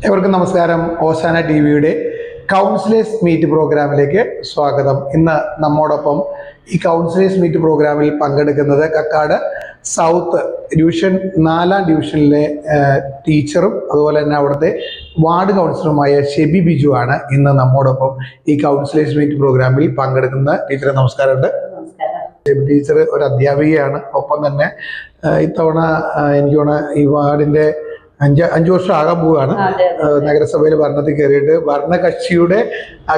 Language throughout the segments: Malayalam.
എവർക്കും നമസ്കാരം. ഓശാന ടി വിയുടെ കൗൺസിലേഴ്സ് മീറ്റ് പ്രോഗ്രാമിലേക്ക് സ്വാഗതം. ഇന്ന് നമ്മോടൊപ്പം ഈ കൗൺസിലേഴ്സ് മീറ്റ് പ്രോഗ്രാമിൽ പങ്കെടുക്കുന്നത് കക്കാട് സൗത്ത് ഡിവിഷൻ 4-ാം ഡിവിഷനിലെ ടീച്ചറും അതുപോലെ തന്നെ അവിടുത്തെ വാർഡ് കൗൺസിലറുമായ ഷെബി ബിജു ആണ് ഇന്ന് നമ്മോടൊപ്പം ഈ കൗൺസിലേഴ്സ് മീറ്റ് പ്രോഗ്രാമിൽ പങ്കെടുക്കുന്ന. ടീച്ചറെ നമസ്കാരമുണ്ട്. ഷെബി ടീച്ചർ ഒരു അധ്യാപികയാണ്. ഒപ്പം തന്നെ ഇത്തവണ എനിക്ക് തോന്നുന്നു ഈ വാർഡിന്റെ 5 വർഷം ആകാൻ പോവുകയാണ്. നഗരസഭയിൽ ഭരണത്തിൽ കയറിയിട്ട് ഭരണകക്ഷിയുടെ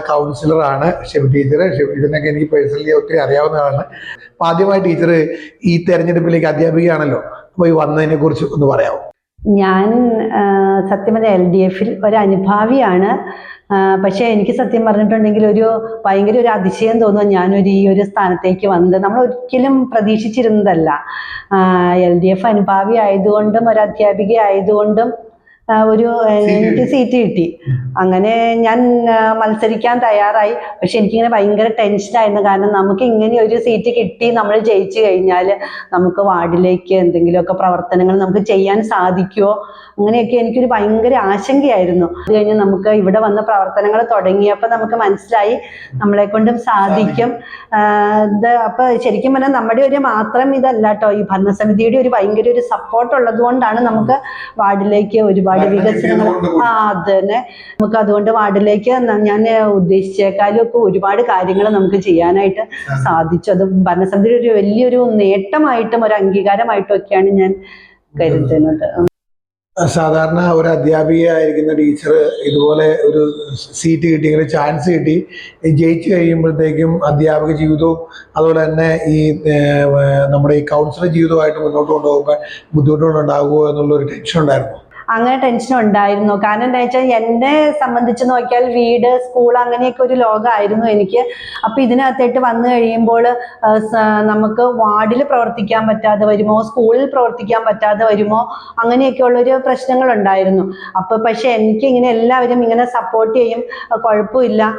കൗൺസിലറാണ് ഷെബി ടീച്ചർ. ഷെബി ടീച്ചറിനൊക്കെ എനിക്ക് പേഴ്സണലി ഒത്തിരി അറിയാവുന്നതാണ്. അപ്പൊ ആദ്യമായി ടീച്ചർ ഈ തെരഞ്ഞെടുപ്പിലേക്ക് അധ്യാപികയാണല്ലോ, അപ്പൊ ഈ വന്നതിനെ കുറിച്ച് ഒന്ന് പറയാമോ? ഞാൻ സത്യം പറഞ്ഞ LDF ഒരു അനുഭാവിയാണ്. പക്ഷേ എനിക്ക് സത്യം പറഞ്ഞിട്ടുണ്ടെങ്കിൽ ഭയങ്കര ഒരു അതിശയം തോന്നുന്നു ഈ ഒരു സ്ഥാനത്തേക്ക് വന്നത്. നമ്മൾ ഒരിക്കലും പ്രതീക്ഷിച്ചിരുന്നതല്ല. LDF അനുഭാവി ആയതുകൊണ്ടും ഒരു അധ്യാപിക ആയതുകൊണ്ടും എനിക്ക് സീറ്റ് കിട്ടി. അങ്ങനെ ഞാൻ മത്സരിക്കാൻ തയ്യാറായി. പക്ഷെ എനിക്കിങ്ങനെ ഭയങ്കര ടെൻഷനായിരുന്നു. കാരണം നമുക്ക് ഇങ്ങനെ ഒരു സീറ്റ് കിട്ടി, നമ്മൾ ജയിച്ചു കഴിഞ്ഞാൽ നമുക്ക് വാർഡിലേക്ക് എന്തെങ്കിലുമൊക്കെ പ്രവർത്തനങ്ങൾ നമുക്ക് ചെയ്യാൻ സാധിക്കുമോ, അങ്ങനെയൊക്കെ എനിക്കൊരു ഭയങ്കര ആശങ്കയായിരുന്നു. അത് കഴിഞ്ഞ് നമുക്ക് ഇവിടെ വന്ന പ്രവർത്തനങ്ങൾ തുടങ്ങിയപ്പോൾ നമുക്ക് മനസ്സിലായി നമ്മളെ കൊണ്ടും സാധിക്കും. അപ്പൊ ശരിക്കും പറഞ്ഞാൽ നമ്മുടെ മാത്രം ഇതല്ല കേട്ടോ, ഈ ഭരണസമിതിയുടെ ഭയങ്കര സപ്പോർട്ട് ഉള്ളത് കൊണ്ടാണ് നമുക്ക് വാർഡിലേക്ക് ഒരുപാട് വികസനങ്ങൾ അത് തന്നെ നമുക്ക് അതുകൊണ്ട് വാർഡിലേക്ക് ഞാൻ ഉദ്ദേശിച്ചേക്കാളും ഒക്കെ ഒരുപാട് കാര്യങ്ങൾ നമുക്ക് ചെയ്യാനായിട്ട് സാധിച്ചു. അത് ഭരണസമിതിയുടെ വലിയൊരു നേട്ടമായിട്ടും ഒരു അംഗീകാരമായിട്ടും ഒക്കെയാണ് ഞാൻ കരുതുന്നത്. സാധാരണ ഒരു അധ്യാപികയായിരിക്കുന്ന ടീച്ചർ ഇതുപോലെ ഒരു സീറ്റ് കിട്ടി, ഇങ്ങനെ ചാൻസ് കിട്ടി ജയിച്ചു കഴിയുമ്പോഴത്തേക്കും അധ്യാപക ജീവിതവും അതുപോലെ തന്നെ ഈ നമ്മുടെ ഈ കൗൺസിലർ ജീവിതവുമായിട്ട് മുന്നോട്ട് കൊണ്ടുപോകാൻ ബുദ്ധിമുട്ടുകളുണ്ടാകുമോ എന്നുള്ളൊരു ടെൻഷൻ ഉണ്ടായിരുന്നു. അങ്ങനെ ടെൻഷൻ ഉണ്ടായിരുന്നു. കാരണം എന്താ വെച്ചാൽ എന്നെ സംബന്ധിച്ച് നോക്കിയാൽ വീട്, സ്കൂൾ അങ്ങനെയൊക്കെ ഒരു ലോകമായിരുന്നു എനിക്ക്. അപ്പൊ ഇതിനകത്തേട്ട് വന്നു കഴിയുമ്പോൾ നമുക്ക് വാർഡിൽ പ്രവർത്തിക്കാൻ പറ്റാതെ വരുമോ, സ്കൂളിൽ പ്രവർത്തിക്കാൻ പറ്റാതെ വരുമോ, അങ്ങനെയൊക്കെ ഉള്ളൊരു പ്രശ്നങ്ങൾ ഉണ്ടായിരുന്നു. അപ്പൊ പക്ഷെ എനിക്ക് ഇങ്ങനെ എല്ലാവരും ഇങ്ങനെ സപ്പോർട്ട് ചെയ്യും, കുഴപ്പമില്ല,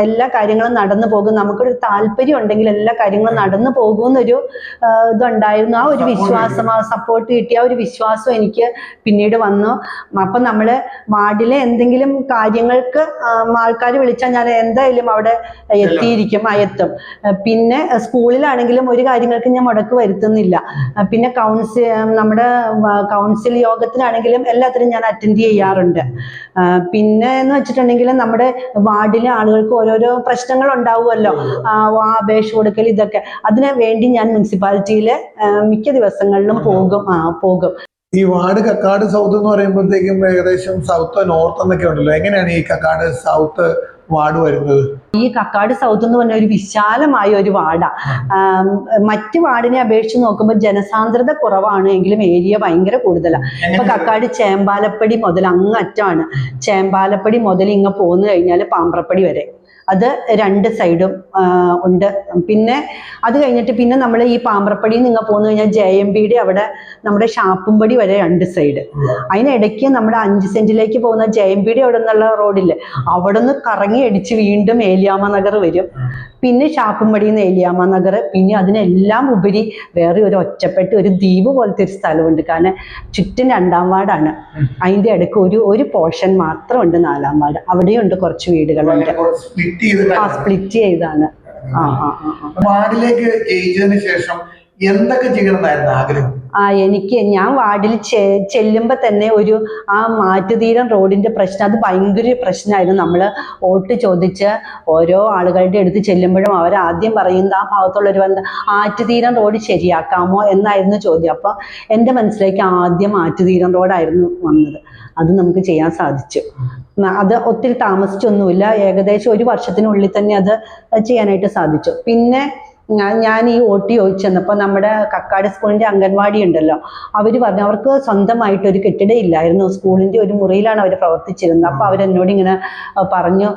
എല്ലാ കാര്യങ്ങളും നടന്നു പോകും, നമുക്കൊരു താല്പര്യം ഉണ്ടെങ്കിൽ എല്ലാ കാര്യങ്ങളും നടന്നു പോകുമെന്നൊരു ഇതുണ്ടായിരുന്നു. ആ ഒരു വിശ്വാസം, ആ സപ്പോർട്ട് കിട്ടിയ ആ ഒരു വിശ്വാസം എനിക്ക് പിന്നീട് വന്നു. അപ്പൊ നമ്മള് വാർഡിലെ എന്തെങ്കിലും കാര്യങ്ങൾക്ക് ആൾക്കാർ വിളിച്ചാൽ ഞാൻ എന്തായാലും അവിടെ എത്തും. പിന്നെ സ്കൂളിലാണെങ്കിലും ഒരു കാര്യങ്ങൾക്ക് ഞാൻ മുടക്ക് വരുത്തുന്നില്ല. പിന്നെ നമ്മുടെ കൗൺസിൽ യോഗത്തിനാണെങ്കിലും എല്ലാത്തിനും ഞാൻ അറ്റൻഡ് ചെയ്യാറുണ്ട്. പിന്നെ എന്ന് വെച്ചിട്ടുണ്ടെങ്കിൽ നമ്മുടെ വാർഡിലെ ആളുകൾക്ക് ഓരോരോ പ്രശ്നങ്ങൾ ഉണ്ടാവുമല്ലോ, അപേക്ഷ കൊടുക്കൽ, ഇതൊക്കെ അതിനു വേണ്ടി ഞാൻ മുനിസിപ്പാലിറ്റിയിലെ മിക്ക ദിവസങ്ങളിലും പോകും. ഈ വാർഡ് കക്കാട് സൗത്ത് എന്ന് പറയുമ്പോഴത്തേക്കും ഏകദേശം സൗത്ത് നോർത്ത് എന്നൊക്കെ ഉണ്ടല്ലോ, എങ്ങനെയാണ് ഈ കക്കാട് സൗത്ത് വാർഡ് വരുന്നത്? ഈ കക്കാട് സൗത്ത് എന്ന് പറഞ്ഞ ഒരു വിശാലമായ ഒരു വാർഡാ. മറ്റ് വാർഡിനെ അപേക്ഷിച്ച് നോക്കുമ്പോൾ ജനസാന്ദ്രത കുറവാണ്, എങ്കിലും ഏരിയ ഭയങ്കര കൂടുതലാണ്. ഇപ്പൊ കക്കാട് ചേമ്പാലപ്പടി മുതൽ അങ്ങറ്റമാണ്. ചേമ്പാലപ്പടി മുതൽ ഇങ്ങ് പോന്നു കഴിഞ്ഞാൽ പാമ്പ്രപ്പടി വരെ അത് 2 സൈഡും ഉണ്ട്. പിന്നെ അത് കഴിഞ്ഞിട്ട് പിന്നെ നമ്മൾ ഈ പാമ്പ്രപ്പടിയിൽ നിന്ന് പോന്നു കഴിഞ്ഞാൽ JMBയുടെ അവിടെ നമ്മുടെ ഷാപ്പുംപടി വരെ 2 സൈഡ്. അതിനിടയ്ക്ക് നമ്മുടെ 5 സെന്റിലേക്ക് പോകുന്ന JMBയുടെ അവിടെ നിന്നുള്ള റോഡില്ലേ, അവിടെ നിന്ന് കറങ്ങി അടിച്ച് വീണ്ടും ഏലിയാമ്മ നഗർ വരും. പിന്നെ ഷാപ്പുംപടിയിൽ നിന്ന് ഏലിയാമ്മ നഗർ. പിന്നെ അതിനെല്ലാം ഉപരി വേറെ ഒരു ഒറ്റപ്പെട്ട ഒരു ദ്വീപ് പോലത്തെ ഒരു സ്ഥലമുണ്ട്. കാരണം ചുറ്റും 2-ാം വാർഡാണ്. അതിൻ്റെ ഇടയ്ക്ക് ഒരു പോർഷൻ മാത്രമുണ്ട് 4-ാം വാർഡ്. അവിടെയുണ്ട് കുറച്ച് വീടുകളുണ്ട്. സ്പ്ലിറ്റ് ചെയ്താണ്. വാർഡിലേക്ക് ജയിച്ചതിന് ശേഷം എന്തൊക്കെ ചെയ്യണമെന്നായിരുന്നു ആഗ്രഹം? ഞാൻ വാർഡിൽ ചെല്ലുമ്പോൾ തന്നെ മാറ്റുതീരം റോഡിന്റെ പ്രശ്നം, അത് ഭയങ്കര പ്രശ്നമായിരുന്നു. നമ്മൾ വോട്ട് ചോദിച്ച് ഓരോ ആളുകളുടെ അടുത്ത് ചെല്ലുമ്പോഴും അവർ ആദ്യം പറയുന്നത് ആ ഭാഗത്തുള്ളൊരു ആറ്റുതീരം റോഡ് ശരിയാക്കാമോ എന്നായിരുന്നു ചോദ്യം. അപ്പോൾ എൻ്റെ മനസ്സിലേക്ക് ആദ്യം ആറ്റുതീരം റോഡായിരുന്നു വന്നത്. അത് നമുക്ക് ചെയ്യാൻ സാധിച്ചു. അത് ഒത്തിരി താമസിച്ചൊന്നുമില്ല, ഏകദേശം 1 വർഷത്തിനുള്ളിൽ തന്നെ അത് ചെയ്യാനായിട്ട് സാധിച്ചു. പിന്നെ ഞാൻ ഈ വോട്ട് ചോദിച്ചു വന്നപ്പോൾ നമ്മുടെ കക്കാട് സ്കൂളിന്റെ അംഗൻവാടി ഉണ്ടല്ലോ, അവർ പറഞ്ഞു അവർക്ക് സ്വന്തമായിട്ടൊരു കെട്ടിടം ഇല്ലായിരുന്നു, സ്കൂളിന്റെ ഒരു മുറിയിലാണ് അവർ പ്രവർത്തിച്ചിരുന്നത്. അപ്പോൾ അവരെന്നോട് ഇങ്ങനെ പറഞ്ഞു,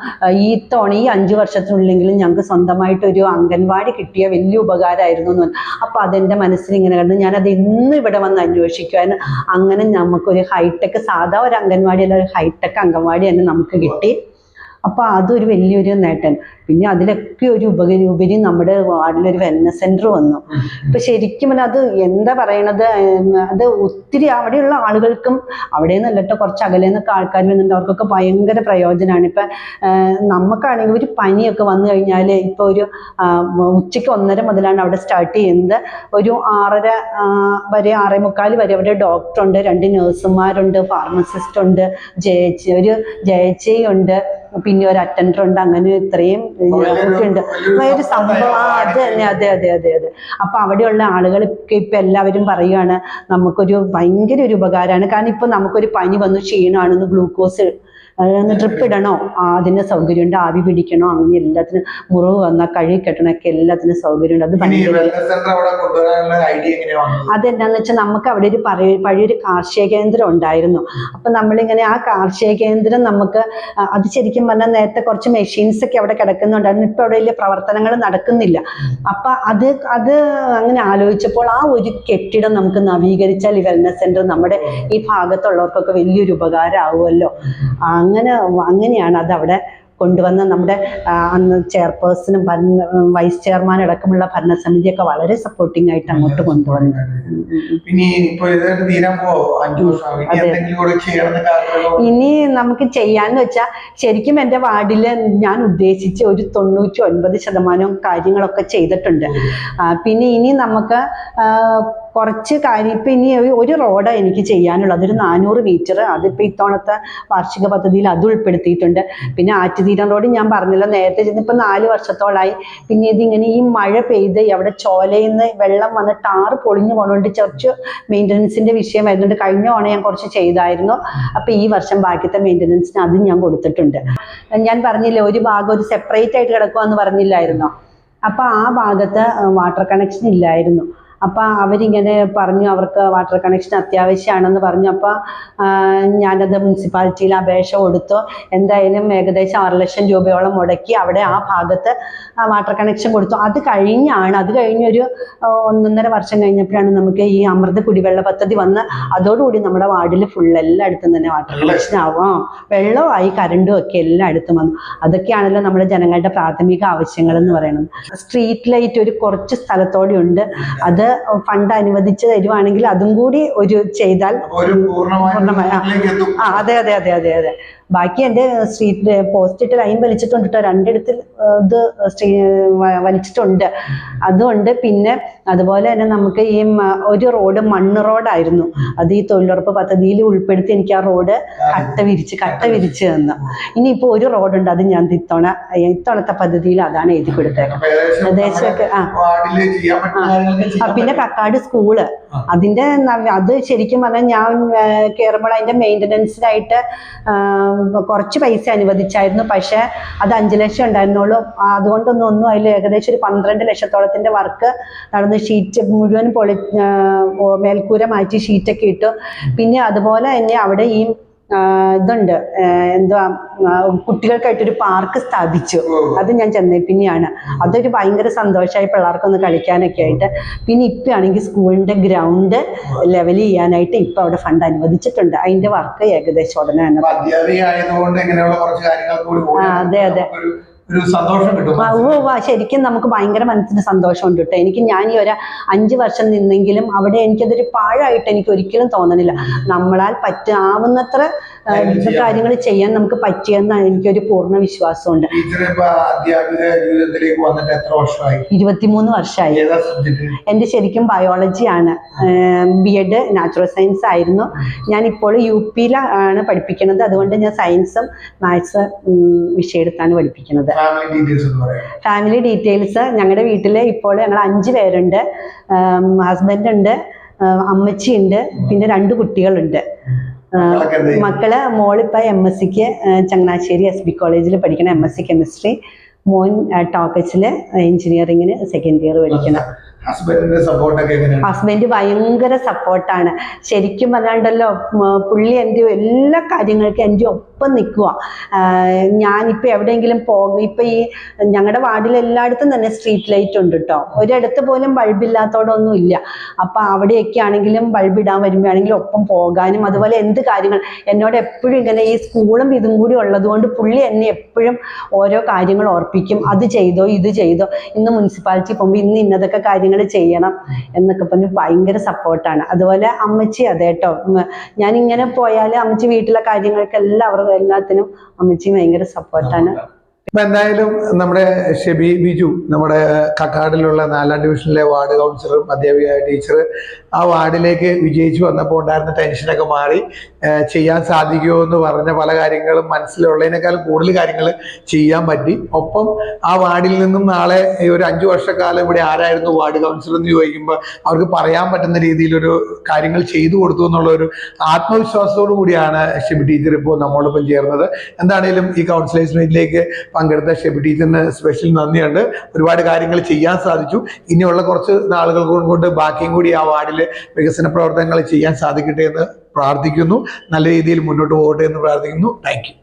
ഈ തവണ ഈ 5 വർഷത്തിനുള്ളിലെങ്കിലും ഞങ്ങൾക്ക് സ്വന്തമായിട്ടൊരു അംഗൻവാടി കിട്ടിയ വലിയ ഉപകാരമായിരുന്നു എന്ന് പറഞ്ഞു. അപ്പോൾ അതെൻ്റെ മനസ്സിൽ ഇങ്ങനെ കണ്ടു. ഞാനത് ഇന്ന് ഇവിടെ വന്ന് അന്വേഷിക്കുവാൻ. അങ്ങനെ നമുക്കൊരു ഹൈടെക്, സാധാ ഒരു അംഗൻവാടി അല്ല, ഒരു ഹൈടെക് അംഗൻവാടി തന്നെ നമുക്ക് കിട്ടി. അപ്പോൾ അതൊരു വലിയൊരു നേട്ടം. പിന്നെ അതിലൊക്കെ ഒരു ഉപരി നമ്മുടെ വാർഡിലൊരു വെൽനസ് സെൻറ്റർ വന്നു. ഇപ്പം ശരിക്കും പറഞ്ഞാൽ അത് എന്താ പറയണത്, അത് ഒത്തിരി അവിടെയുള്ള ആളുകൾക്കും അവിടെ നിന്നല്ലട്ടോ കുറച്ച് അകലെ നിന്നൊക്കെ ആൾക്കാർ വരുന്നുണ്ട്, അവർക്കൊക്കെ ഭയങ്കര പ്രയോജനമാണ്. ഇപ്പം നമുക്കാണെങ്കിൽ ഒരു പനിയൊക്കെ വന്നു കഴിഞ്ഞാൽ ഇപ്പോൾ ഒരു ഉച്ചയ്ക്ക് 1:30 മുതലാണ് അവിടെ സ്റ്റാർട്ട് ചെയ്യുന്നത്. ഒരു 6:30 വരെ 6:45 വരെ അവിടെ ഡോക്ടറുണ്ട്, 2 നഴ്സുമാരുണ്ട്, ഫാർമസിസ്റ്റ് ഉണ്ട്, ഒരു ജയച്ചയുണ്ട്, പിന്നെ ഒരു അറ്റൻഡർ ഉണ്ട്. അങ്ങനെ ഇത്രയും ഒക്കെ ഉണ്ട്. ഒരു സംഭവം അത് തന്നെ. അതെ അതെ അതെ അതെ. അപ്പൊ അവിടെയുള്ള ആളുകൾക്ക് ഇപ്പൊ എല്ലാവരും പറയുകയാണ് നമുക്കൊരു ഭയങ്കര ഒരു ഉപകാരമാണ്. കാരണം ഇപ്പൊ നമുക്കൊരു പനി വന്നു, ക്ഷീണമാണെന്ന് ഗ്ലൂക്കോസ് ട്രിപ്പ് ഇടണോ, അതിന് സൗകര്യമുണ്ട്. ആവി പിടിക്കണോ, അങ്ങനെ എല്ലാത്തിനും, മുറിവ് വന്നാൽ കഴുകി കെട്ടണമൊക്കെ എല്ലാത്തിനും സൗകര്യമുണ്ട്. അത് ഭയങ്കര അതെന്താന്ന് വെച്ചാൽ നമുക്ക് അവിടെ ഒരു പഴയൊരു കാർഷിക കേന്ദ്രം ഉണ്ടായിരുന്നു. അപ്പൊ നമ്മളിങ്ങനെ ആ കാർഷിക കേന്ദ്രം നമുക്ക് അത് ശരിക്കും പറഞ്ഞാൽ നേരത്തെ കുറച്ച് മെഷീൻസ് ഒക്കെ അവിടെ കിടക്കുന്നുണ്ടായിരുന്നു. ഇപ്പൊ അവിടെ വലിയ പ്രവർത്തനങ്ങൾ നടക്കുന്നില്ല. അപ്പൊ അത് അങ്ങനെ ആലോചിച്ചപ്പോൾ ആ ഒരു കെട്ടിടം നമുക്ക് നവീകരിച്ചാൽ ഈ വെൽനസ് സെന്റർ നമ്മുടെ ഈ ഭാഗത്തുള്ളവർക്കൊക്കെ വലിയൊരു ഉപകാരമാവുമല്ലോ. അങ്ങനെയാണ് അത് അവിടെ കൊണ്ടുവന്ന് നമ്മുടെ അന്ന് ചെയർപേഴ്സണും വൈസ് ചെയർമാൻ അടക്കമുള്ള ഭരണസമിതിയൊക്കെ വളരെ സപ്പോർട്ടിംഗ് ആയിട്ട് അങ്ങോട്ട് കൊണ്ടുവന്നു. ഇനി നമുക്ക് ചെയ്യാന്ന് വെച്ചാൽ ശരിക്കും എൻ്റെ വാർഡില് ഞാൻ ഉദ്ദേശിച്ച ഒരു 99% കാര്യങ്ങളൊക്കെ ചെയ്തിട്ടുണ്ട്. പിന്നെ ഇനി നമുക്ക് കുറച്ച് കാര്യം ഇപ്പം ഇനി ഒരു റോഡ് എനിക്ക് ചെയ്യാനുള്ളത്, അതൊരു 400 മീറ്റർ. അതിപ്പോൾ ഇത്തവണത്തെ വാർഷിക പദ്ധതിയിൽ അത് ഉൾപ്പെടുത്തിയിട്ടുണ്ട്. പിന്നെ ആറ്റുതീരം റോഡ് ഞാൻ പറഞ്ഞല്ലോ നേരത്തെ ചെന്നിപ്പോൾ 4 വർഷത്തോളമായി. പിന്നെ ഇതിങ്ങനെ ഈ മഴ പെയ്ത് അവിടെ ചോലയിൽ നിന്ന് വെള്ളം വന്ന് ടാറ് പൊളിഞ്ഞു പോകണോണ്ട് കുറച്ച് മെയിൻ്റനൻസിൻ്റെ വിഷയം വരുന്നുണ്ട്. കഴിഞ്ഞ തവണ ഞാൻ കുറച്ച് ചെയ്തായിരുന്നു. അപ്പോൾ ഈ വർഷം ബാക്കിയത്തെ മെയിൻ്റനൻസിന് അതും ഞാൻ കൊടുത്തിട്ടുണ്ട്. ഞാൻ പറഞ്ഞില്ലേ ഒരു ഭാഗം ഒരു സെപ്പറേറ്റ് ആയിട്ട് കിടക്കുമെന്ന് പറഞ്ഞില്ലായിരുന്നോ, അപ്പോൾ ആ ഭാഗത്ത് വാട്ടർ കണക്ഷൻ ഇല്ലായിരുന്നു. അപ്പം അവരിങ്ങനെ പറഞ്ഞു അവർക്ക് വാട്ടർ കണക്ഷൻ അത്യാവശ്യമാണെന്ന് പറഞ്ഞു. അപ്പോൾ ഞാനത് മുനിസിപ്പാലിറ്റിയിൽ അപേക്ഷ കൊടുത്തു. എന്തായാലും ഏകദേശം 6 ലക്ഷം രൂപയോളം മുടക്കി അവിടെ ആ ഭാഗത്ത് വാട്ടർ കണക്ഷൻ കൊടുത്തു. അത് കഴിഞ്ഞൊരു 1.5 വർഷം കഴിഞ്ഞപ്പോഴാണ് നമുക്ക് ഈ അമൃത് കുടിവെള്ള പദ്ധതി വന്ന് അതോടുകൂടി നമ്മുടെ വാർഡിൽ ഫുൾ എല്ലായിടത്തും തന്നെ വാട്ടർ കണക്ഷൻ ആവും, വെള്ളമായി, കറണ്ടും ഒക്കെ എല്ലായിടത്തും വന്നു. അതൊക്കെയാണല്ലോ നമ്മുടെ ജനങ്ങളുടെ പ്രാഥമിക ആവശ്യങ്ങൾ എന്ന് പറയുന്നത്. സ്ട്രീറ്റ് ലൈറ്റ് ഒരു കുറച്ച് സ്ഥലത്തോടെ ഉണ്ട്. അത് ഫണ്ട് അനുവദിച്ച് തരുവാണെങ്കിൽ അതും കൂടി ഒരു ചെയ്താൽ പൂർണ്ണമായി. അതെ അതെ അതെ അതെ അതെ. ബാക്കി എൻ്റെ സ്ട്രീറ്റ് പോസ്റ്റിട്ട് ലൈൻ വലിച്ചിട്ടുണ്ട് കേട്ടോ, 2 ഇത് വലിച്ചിട്ടുണ്ട്. അതുകൊണ്ട് പിന്നെ അതുപോലെ തന്നെ നമുക്ക് ഈ ഒരു റോഡ് മണ്ണ് റോഡായിരുന്നു. അത് ഈ തൊഴിലുറപ്പ് പദ്ധതിയിൽ ഉൾപ്പെടുത്തി എനിക്ക് ആ റോഡ് കട്ട വിരിച്ച് തന്നു. ഇനിയിപ്പോൾ ഒരു റോഡുണ്ട്, അത് ഞാൻ ഇത്തവണത്തെ പദ്ധതിയിൽ അതാണ് എഴുതി കൊടുത്തേക്കുന്നത്. ഏകദേശമൊക്കെ പിന്നെ കക്കാട് സ്കൂള് അത് ശരിക്കും പറഞ്ഞാൽ ഞാൻ കയറുമ്പോൾ അതിൻ്റെ മെയിൻ്റനൻസിനായിട്ട് കുറച്ച് പൈസ അനുവദിച്ചായിരുന്നു. പക്ഷെ അത് 5 ലക്ഷം ഉണ്ടായിരുന്നുള്ളൂ. അതുകൊണ്ടൊന്നും അതിൽ ഏകദേശം ഒരു 12 ലക്ഷത്തോളത്തിൻ്റെ വർക്ക് നടന്ന് ഷീറ്റ് മുഴുവൻ മേൽക്കൂര മാറ്റി ഷീറ്റൊക്കെ ഇട്ടു. പിന്നെ അതുപോലെ തന്നെ അവിടെ ഈ ഇതുണ്ട്, എന്തുവാ, കുട്ടികൾക്കായിട്ടൊരു പാർക്ക് സ്ഥാപിച്ചു. അത് ഞാൻ ചെന്നൈ പിന്നെയാണ്. അതൊരു ഭയങ്കര സന്തോഷമായി പിള്ളേർക്കൊന്ന് കളിക്കാനൊക്കെ ആയിട്ട്. പിന്നെ ഇപ്പം ആണെങ്കിൽ സ്കൂളിൻ്റെ ഗ്രൗണ്ട് ലെവൽ ചെയ്യാനായിട്ട് ഇപ്പം അവിടെ ഫണ്ട് അനുവദിച്ചിട്ടുണ്ട്. അതിൻ്റെ വർക്ക് ഏകദേശം ഉടനെ തന്നെ. അതെ അതെ. ശരിക്കും നമുക്ക് ഭയങ്കര മനസ്സിന് സന്തോഷമുണ്ട് കേട്ടോ. ഞാൻ ഈ ഒരു 5 വർഷം നിന്നെങ്കിലും അവിടെ എനിക്കതൊരു പാഴായിട്ട് എനിക്ക് ഒരിക്കലും തോന്നണില്ല. നമ്മളാൽ ആവുന്നത്ര കാര്യങ്ങൾ ചെയ്യാൻ നമുക്ക് പറ്റിയെന്ന് എനിക്കൊരു പൂർണ്ണ വിശ്വാസമുണ്ട്. 23 വർഷമായി. എൻ്റെ ശരിക്കും ബയോളജിയാണ്. BEd നാച്ചുറൽ സയൻസ് ആയിരുന്നു. ഞാനിപ്പോൾ UP-ലാണ് പഠിപ്പിക്കുന്നത്. അതുകൊണ്ട് ഞാൻ സയൻസും മാത്സ് വിഷയം എടുത്താണ് പഠിപ്പിക്കുന്നത്. ഫാമിലി ഡീറ്റെയിൽസ്, ഞങ്ങളുടെ വീട്ടിൽ ഇപ്പോൾ ഞങ്ങൾ 5 പേരുണ്ട്. ഹസ്ബൻഡ് ഉണ്ട്, അമ്മച്ചി ഉണ്ട്, പിന്നെ 2 കുട്ടികളുണ്ട്. മക്കള് മോളിപ്പ MSc-ക്ക് ചങ്ങനാശ്ശേരി SB കോളേജിൽ പഠിക്കണം, MSc കെമിസ്ട്രി. മോൻ ടോക്കച്ചില് എഞ്ചിനീയറിങ്ങിന് 2nd ഇയർ പഠിക്കണം. ഹസ്ബൻഡ് ഭയങ്കര സപ്പോർട്ടാണ്. ശരിക്കും പറഞ്ഞാണ്ടല്ലോ പുള്ളി എൻ്റെ എല്ലാ കാര്യങ്ങൾക്കും എൻ്റെ ഒപ്പം ഒപ്പം നിൽക്കുക. ഞാനിപ്പോൾ എവിടെയെങ്കിലും ഇപ്പം ഈ ഞങ്ങളുടെ വാർഡിൽ എല്ലായിടത്തും തന്നെ സ്ട്രീറ്റ് ലൈറ്റ് ഉണ്ട് കേട്ടോ, ഒരിടത്ത് പോലും ബൾബില്ലാത്തതോടൊന്നും ഇല്ല. അപ്പം അവിടെയൊക്കെ ആണെങ്കിലും ബൾബ് ഇടാൻ വരുമ്പോഴാണെങ്കിലും ഒപ്പം പോകാനും, അതുപോലെ എന്ത് കാര്യങ്ങൾ എന്നോട് എപ്പോഴും ഇങ്ങനെ ഈ സ്കൂളും ഇതും കൂടി ഉള്ളതുകൊണ്ട് പുള്ളി എന്നെ എപ്പോഴും ഓരോ കാര്യങ്ങൾ ഓർപ്പിക്കും. അത് ചെയ്തോ, ഇത് ചെയ്തോ, ഇന്ന് മുനിസിപ്പാലിറ്റി പോകുമ്പോൾ ഇന്ന് ഇന്നതൊക്കെ കാര്യങ്ങൾ ചെയ്യണം എന്നൊക്കെ പറഞ്ഞ് ഭയങ്കര സപ്പോർട്ടാണ്. അതുപോലെ അമ്മച്ചി അതെ കേട്ടോ, ഞാനിങ്ങനെ പോയാൽ അമ്മച്ചി വീട്ടിലെ കാര്യങ്ങൾക്ക് എല്ലാത്തിനും അമ്മച്ചി ഭയങ്കര സപ്പോർട്ടാണ്. ഇപ്പൊ എന്തായാലും നമ്മുടെ ഷെബി ബിജു, നമ്മുടെ കക്കാടിലുള്ള 4ാം ഡിവിഷനിലെ വാർഡ് കൗൺസിലറും അധ്യാപിക ടീച്ചർ, ആ വാർഡിലേക്ക് വിജയിച്ചു വന്നപ്പോൾ ഉണ്ടായിരുന്ന ടെൻഷനൊക്കെ മാറി ചെയ്യാൻ സാധിക്കുമോ എന്ന് പറഞ്ഞ പല കാര്യങ്ങളും മനസ്സിലുള്ളതിനേക്കാളും കൂടുതൽ കാര്യങ്ങൾ ചെയ്യാൻ പറ്റി. ഒപ്പം ആ വാർഡിൽ നിന്നും നാളെ ഒരു 5 വർഷക്കാലം ഇവിടെ ആരായിരുന്നു വാർഡ് കൗൺസിലർ എന്ന് ചോദിക്കുമ്പോൾ അവർക്ക് പറയാൻ പറ്റുന്ന രീതിയിലൊരു കാര്യങ്ങൾ ചെയ്തു കൊടുത്തു എന്നുള്ള ഒരു ആത്മവിശ്വാസത്തോടു കൂടിയാണ് ഷെബി ടീച്ചർ ഇപ്പോൾ നമ്മോടൊപ്പം ചേർന്നത്. എന്താണേലും ഈ കൗൺസിലേഴ്സ് മീറ്റിലേക്ക് പങ്കെടുത്ത ഷെബി ടീച്ചറിന് സ്പെഷ്യൽ നന്ദിയുണ്ട്. ഒരുപാട് കാര്യങ്ങൾ ചെയ്യാൻ സാധിച്ചു. ഇനിയുള്ള കുറച്ച് നാളുകൾ കൊണ്ട് ബാക്കിയും കൂടി ആ വാർഡിൽ വികസന പ്രവർത്തനങ്ങൾ ചെയ്യാൻ സാധിക്കട്ടെ എന്ന് പ്രാർത്ഥിക്കുന്നു. നല്ല രീതിയിൽ മുന്നോട്ട് പോകട്ടെ എന്ന് പ്രാർത്ഥിക്കുന്നു. Thank you.